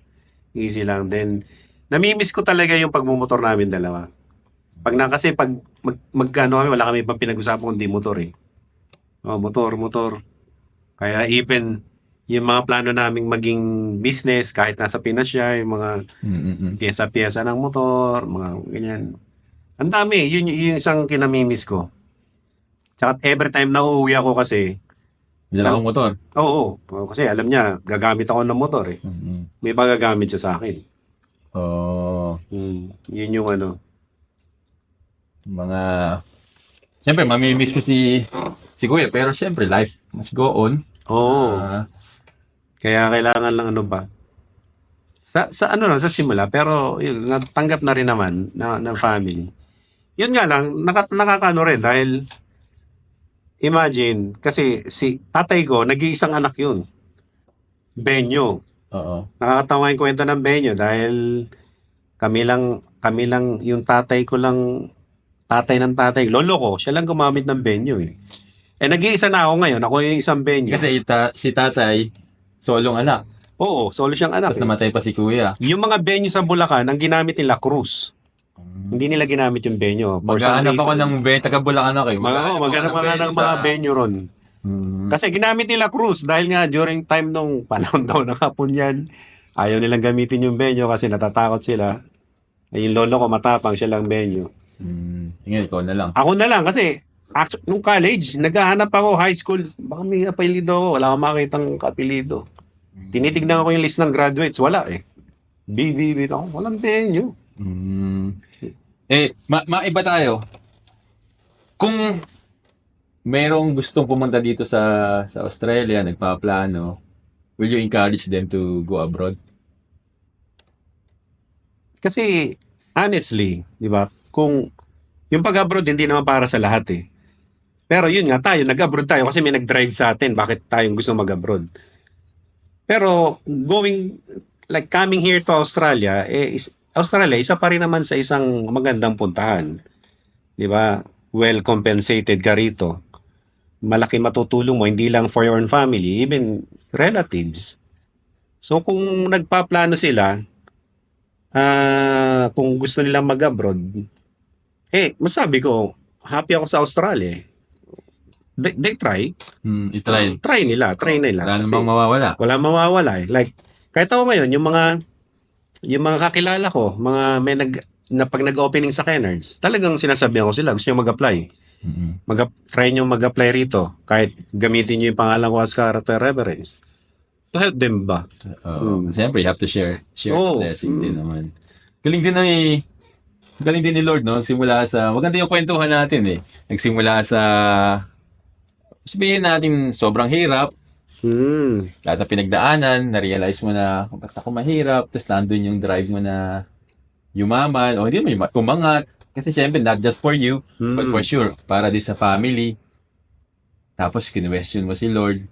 Easy lang. Then, namimiss ko talaga yung pagmumotor namin dalawa. Kasi magkano kami, wala kami pang pinag-usapan kundi motor eh. Motor. Kaya even yung mga plano naming maging business, kahit nasa Pinas siya, yung mga piyesa-piyesa ng motor, mga ganyan. Ang dami, yun yung isang kinamimiss ko. Tsaka every time na uuwi ako kasi, Dinala akong motor. Oo. Kasi alam niya, gagamit ako ng motor eh. May magagamit siya sa akin. Oh, Yun yung ano. mga... Siyempre, mamimiss ko si Kuya. Pero siyempre, life must go on. Oo. Ah, Kaya kailangan lang ano ba. Sa ano lang, sa simula. Pero yun, natanggap na rin naman ng family. Yun nga lang, nakakaano rin dahil imagine, kasi si tatay ko, nag-iisang anak yun. Benyo. oo. Nakakatawa yung kwento ng Benyo dahil kami lang, yung tatay ko lang, tatay ng tatay, lolo ko, siya lang gumamit ng Benyo eh. Nag-iisa na ako ngayon, ako yung isang Benyo. Kasi si tatay, solong anak. Oo, solo siyang anak Tapos eh. namatay pa si Kuya. Yung mga Benyo sa Bulacan, ang ginamit nila Cruz. Hindi nila ginamit yung Benyo. For some Maghahanap ako reason. ng taga Bulacan ako eh. Maghanap ka ng mga Benyo ron. Kasi ginamit nila Cruz dahil nga during time nung panahon daw ng hapon yan, ayaw nilang gamitin yung Benyo kasi natatakot sila. Yung lolo ko matapang, siya lang Benyo. Ngayon, ikaw na lang. Ako na lang kasi nung college, naghahanap ako high school, baka may apelido ako, wala akong makitang apelido. Tinitignan ko yung list ng graduates, wala eh. BBB ako, walang Benyo. Maiba tayo. Kung merong gustong pumunta dito sa Australia, nagpaplano, will you encourage them to go abroad? Kasi honestly, di ba, kung yung pag-abroad hindi naman para sa lahat eh. Pero yun nga tayo, nag-abroad tayo kasi may nag-drive sa atin bakit tayong gusto mag-abroad. Pero coming here to Australia, Australia, isa pa rin naman sa isang magandang puntahan. Di ba? Well compensated ka rito. Malaki matutulong mo, hindi lang for your own family, even relatives. So kung nagpaplano sila, kung gusto nilang mag-abroad, masabi ko, happy ako sa Australia. They try. I-try. Try nila. Wala Kasi namang mawawala. wala mawawala eh. Like, kahit ako ngayon, yung mga kakilala ko, pag nag-opening sa Kennards, talagang sinasabihan ko sila, gusto nyo mag-apply. Try nyo mag-apply rito. Kahit gamitin nyo yung pangalan ko as character reference. To help them ba? Siyempre, you have to share Oo. blessing din naman. Galing din ni Lord, no? Nagsimula maganda yung kwentuhan natin eh. Nagsimula sabihin natin, sobrang hirap. Lahat ng pinagdaanan, na-realize mo na, ba't ako mahirap? Tapos nandun yung drive mo na yumaman, o hindi mo umangat. Kasi syempre, not just for you, but for sure, para din sa family. Tapos, kinwestiyon mo si Lord.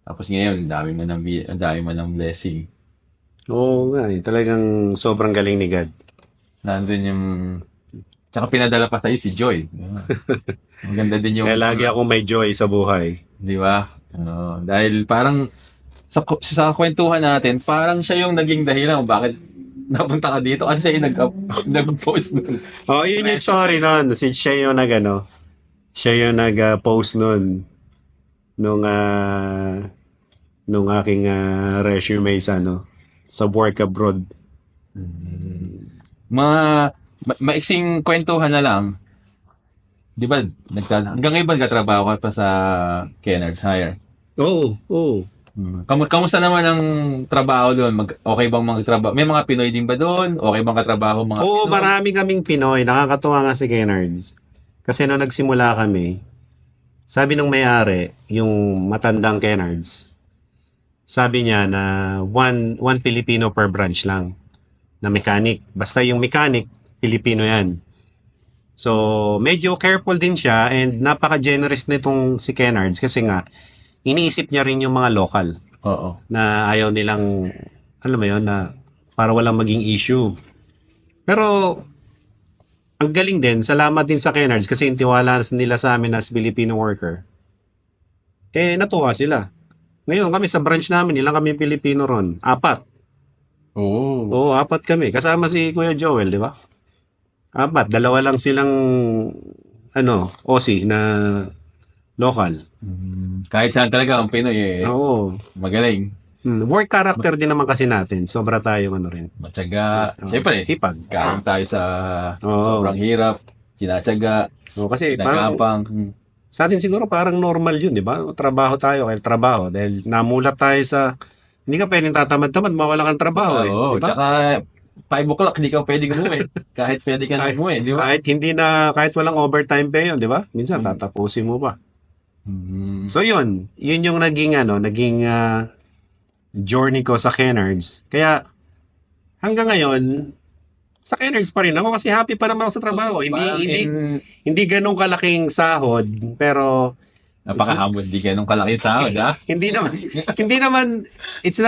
Tapos ngayon, ang dami mo ng blessing. Oo nga eh. Talagang sobrang galing ni God. Nandun yung... Tsaka pinadala pa sa'yo si Joy. Maganda din yung... Kaya lagi akong may joy sa buhay. Di ba? Dahil parang sa kwentuhan natin, parang siya yung naging dahilan kung bakit napunta ka dito. Kasi siya yung nag-post nun. Yun yung story nun. Siya yung nag-post nun. Nung aking resume sa work abroad. Maiksing kwentuhan na lang. Di ba, hanggang ngayon ba nagtatrabaho ka pa sa Kennards Hire? Oo. Kamusta naman ang trabaho doon? Okay bang mga trabaho? May mga Pinoy din ba doon? Okay bang katrabaho mga Oo, Pinoy? marami kaming Pinoy. Nakakatuwa nga si Kennards. Kasi nung nagsimula kami, sabi nung may-ari, yung matandang Kennards, sabi niya na one Filipino per branch lang na mechanic. Basta yung mechanic, Filipino yan. So, medyo careful din siya and napaka-generous nitong si Kennards kasi nga, iniisip niya rin yung mga local Oo. na ayaw nilang, alam mo yun, na para walang maging issue. Pero, ang galing din, salamat din sa Kennards kasi yung tiwala nila sa amin as Filipino worker. Natuwa sila. Ngayon, kami sa branch namin, ilang kami Pilipino ron? 4. Oo, 4 kami. Kasama si Kuya Joel, di ba? 4. 2 lang silang Aussie na local. Kahit saan talaga ang Pinoy Oo. magaling. Work character din naman kasi natin. Sobra tayong rin. Matyaga. Siyempre, sipag. kain tayo sa Oo. sobrang hirap. Kinatyaga. Kasi parang Nagkapang. Sa atin siguro parang normal yun, di ba? Trabaho tayo, kaya trabaho. Dahil namulat tayo sa, hindi ka pwedeng tatamad-tamad, mawala kang trabaho eh. Oo, Di ba? tsaka 5 o'clock hindi ka pwedeng umuwi. Kahit pwede ka na umuwi, di ba? Kahit hindi na, kahit walang overtime pay yun, di ba? Minsan tatapusin mo pa. Mm. So yun yung naging journey ko sa Kennards. Kaya hanggang ngayon, sa Kennards pa rin ako kasi happy pa naman ako sa trabaho. Parang Hindi ganun kalaking sahod, pero napakahamon, di ganun kalaki sahod, ha? hindi naman it's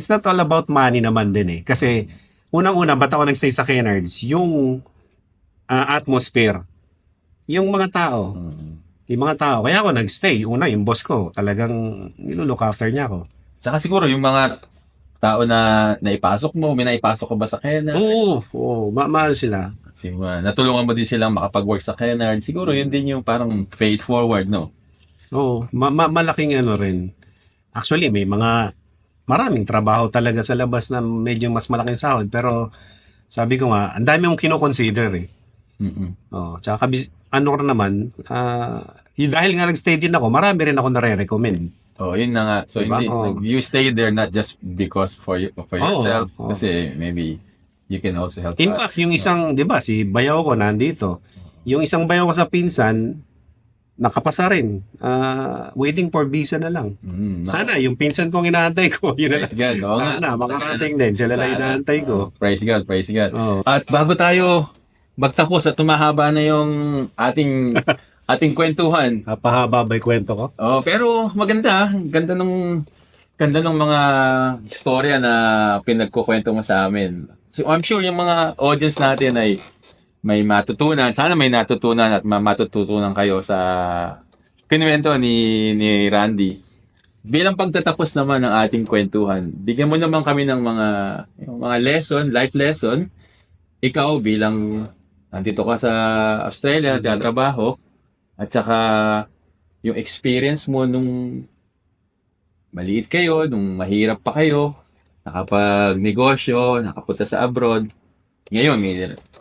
not all about money naman din eh. Kasi unang-una ba't ako nagstay sa Kennards, yung atmosphere, yung mga tao. Yung mga tao. Kaya ako nagstay. Una, yung boss ko, talagang nilulook after niya ako. Tsaka siguro yung mga tao na naipasok mo, may naipasok ka ba sa Kennard? Oo, mahal sila. Kasi natulungan mo din silang makapag-work sa Kennard. Siguro yun din yung parang faith forward, no? Oo, malaking rin. Actually, maraming trabaho talaga sa labas na medyo mas malaking sahod. Pero sabi ko nga, ang dami mong kinoconsider eh. Oh, tsaka rin naman, dahil nga nag-stay din ako, marami rin ako nare-recommend. Oh, yun na nga. So, Diba? you stay there not just because for yourself. Oo. Kasi maybe you can also help In others. fact, yung isang, di ba, si bayaw ko nandito. Yung isang bayaw ko sa pinsan, nakapasa rin. Waiting for visa na lang. Sana, yung pinsan kong inaantay ko, yun na Praise God. Oo nga. Sana, makarating din. Sila lang inaantay ko. Praise God, praise God. Oo. At bago tayo magtapos at tumahaba na yung ating kwentuhan. Napahaba ba yung kwento ko? Oh, pero maganda. Ganda nung mga istorya na pinagkukwento mo sa amin. So I'm sure yung mga audience natin ay may matutunan. Sana may natutunan at matututunan kayo sa kinuwento ni Randy. Bilang pagtatapos naman ng ating kwentuhan, bigyan mo naman kami ng yung mga life lesson. Ikaw bilang nandito ka sa Australia, nagtatrabaho, at saka yung experience mo nung maliit kayo, nung mahirap pa kayo, nakapag-negosyo, nakapunta sa abroad. Ngayon,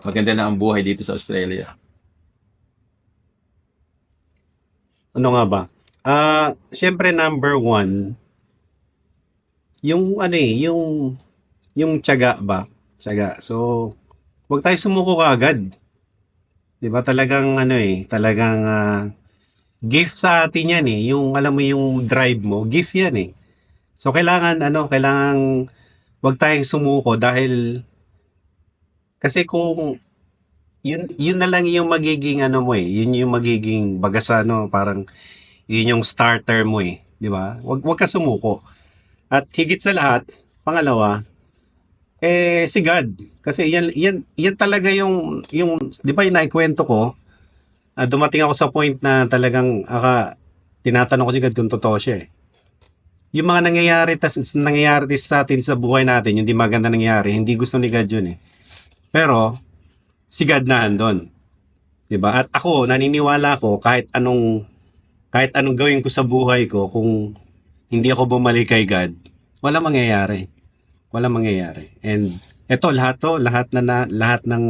maganda na ang buhay dito sa Australia. Ano nga ba? Siyempre number one, yung yung tiyaga ba? Tiyaga. So, huwag tayo sumuko kaagad. 'Di ba talagang talagang gift sa atin 'yan eh. Yung alam mo yung drive mo, gift 'yan eh. So kailangan huwag tayong sumuko dahil kasi kung yun na lang yung magiging mo eh. Yun yung magiging bagasa parang yun yung starter mo eh, 'di ba? Huwag ka sumuko. At higit sa lahat, pangalawa, si God. Kasi yan talaga yung 'di ba yung naikwento ko, dumating ako sa point na talagang tinatanong ko si God kung totoo siya eh. Yung mga nangyayari sa atin sa buhay natin, yung di maganda nangyayari, hindi gusto ni God yun eh. Pero si God na andon. 'Di ba? At ako naniniwala ko kahit anong gawin ko sa buhay ko, kung hindi ako bumalik kay God, walang mangyayari. Walang mangyayari. And lahat ng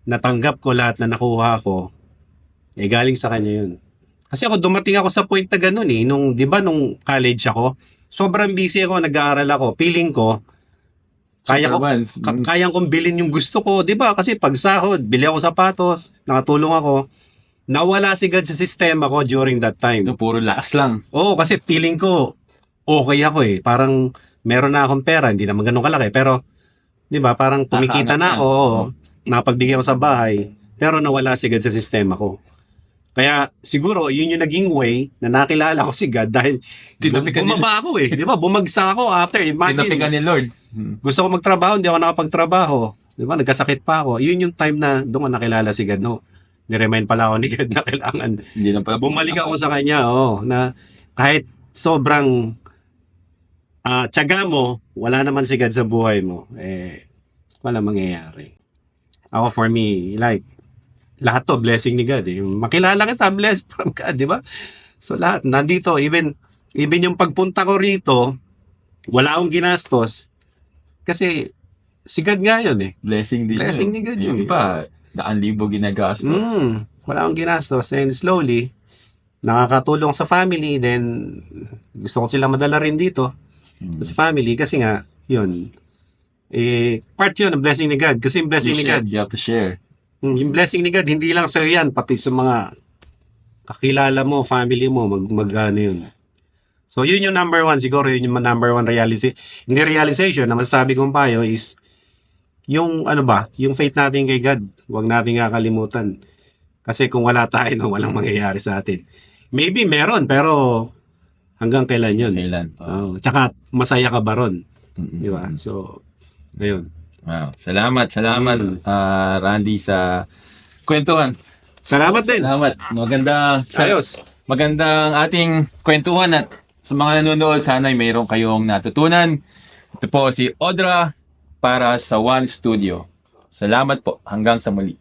natanggap ko, lahat na nakuha ko, galing sa kanya yun. Kasi ako dumating ako sa point na ganun eh. Nung 'di ba nung college ako, sobrang busy ako, nag-aaral ako. Feeling ko kaya kong bilhin yung gusto ko, 'di ba? Kasi pag sahod, bili ako sapatos, nakatulong ako. Nawala si God sa sistema ko during that time. Ito, puro lakas lang. Oo, kasi feeling ko okay ako eh. Parang meron na akong pera, hindi naman ganun kalaki. Pero, di ba, parang kumikita na ako. Napagbigay ako sa bahay. Pero nawala si God sa sistema ko. Kaya siguro, yun yung naging way na nakilala ko si God dahil bumaba ako eh. Di ba, bumagsak ako after. Tinapikan ni Lord. Gusto ko magtrabaho, hindi ako nakapagtrabaho. Di ba, nagkasakit pa ako. Yun yung time na doon ko nakilala si God. No? Ni-remind pala ako ni God na kailangan Hindi na pala bumalik ako sa kanya, na kahit sobrang tiyaga mo, wala naman si God sa buhay mo, wala mangyayari. Ako for me, like, lahat to blessing ni God. Makilala kita, blessed from God, di ba? So lahat, nandito, even yung pagpunta ko rito, wala akong ginastos. Kasi, si God nga yun eh. Blessing din Blessing yun. ni God Yung yun. iba, 100,000 ginagastos. Wala akong ginastos. And slowly, nakakatulong sa family, then gusto ko sila madala rin dito sa family kasi nga, yun, part yun ng blessing ni God. Kasi yung blessing ni God, You have to share. yung blessing ni God, hindi lang sa'yo yan, pati sa mga kakilala mo, family mo, ano yun. So, yun yung number one. Siguro yun yung number one hindi realization na masasabi kong payo is yung yung faith natin kay God. Huwag natin kakalimutan. Kasi kung wala tayo, no, walang mangyayari sa atin. Maybe meron, pero hanggang kailan yun? Kailan? Tsaka masaya ka ba ron? Di ba? So, ayun. Wow. Salamat, Randy, sa kwentuhan. Salamat din. Salamat. Ayos. Magandang ating kwentuhan at sa mga nanonood, sana ay mayroon kayong natutunan. Ito po si Audra para sa One Studio. Salamat po. Hanggang sa muli.